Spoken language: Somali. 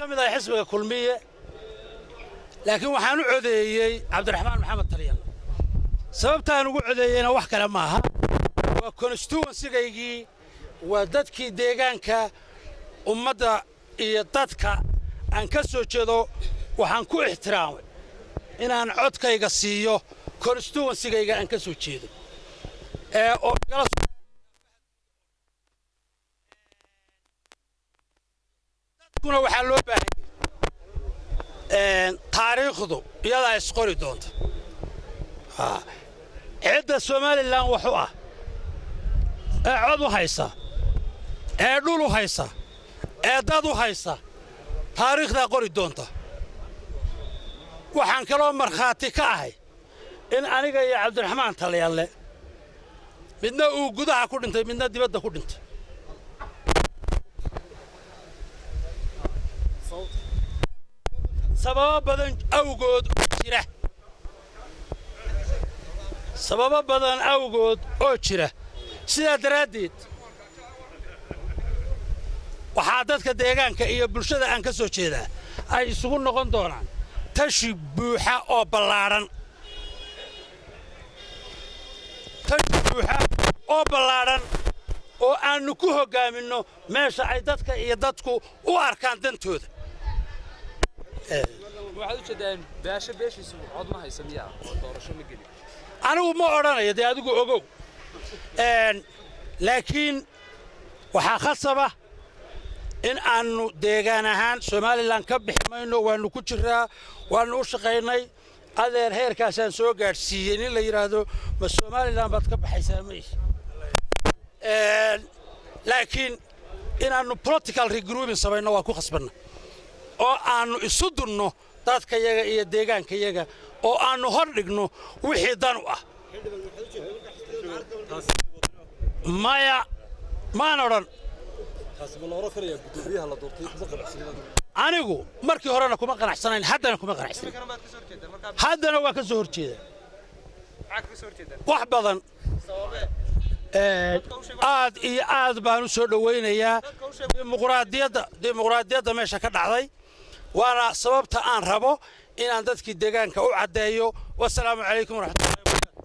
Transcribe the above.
mid ah xisbiga kulmiye laakiin waxaan u codeeyay Cabdiraxmaan Maxamed Taliyaan sababtaan ugu codeeyayna wax kale ma aha waa constituency-gaygii waa dadkii deegaanka ummadda iyo dadka aan ka soo jeedo waxaan ku ixtiraamay inaan codkayga siiyo constituency-gayga aan ka soo jeedo oo dadkuna waxaa loo baahan yahay taariikhdu iyadaa isqori doonta cidda Somaliland wuxuu ah cod u haysa dhul u haysa dad u haysa taariikhda qori doonta waxaan kaloo markhaati ka ahay in aniga iyo Cabdiraxmaan Taliyaan midna uu gudaha ku dhintay midna dibadda ku dhintay sabab badan awgood oo jira sidaa daraaddeed waxaa dadka deegaanka iyo bulshada aan ka soo jeedaa ay isugu noqon doonaan tashi buuxa oo ballaaran oo aanu ku hogaaminno meesha ay dadka iyo dadku u arkaan dantooda waxaad u jeedaan beeshiisu cod ma haysan miyaa oo doorasho ma gelin anigu ma odhanayo dee adigu ogow laakiin waxaa khasaba in aanu deegaan ahaan Somaliland ka bixi mayno waanu ku jiraa waanu u shaqaynay adeer heerkaasaan soo gaadhsiiyey in la yiraahdo ma Somaliland baad ka baxaysaa meesh laakiin in aanu political regrouping samayno waa ku khasbanna oo aanu isu dunno dadkayaga iyo deegaankayaga oo aanu hor dhigno wixii dan u ah maya maan odhan anigu markii horena kuma qanacsanayn haddana kuma qanacsanayn haddana waa ka soo horjeeda wax badan aad iyo aad baan u soo dhawaynayaa dimuqraadiyadda meesha ka dhacday waana sababta aan rabo inaan dadkii deegaanka u caddeeyo wassalaamu calaykum waraxmatullahi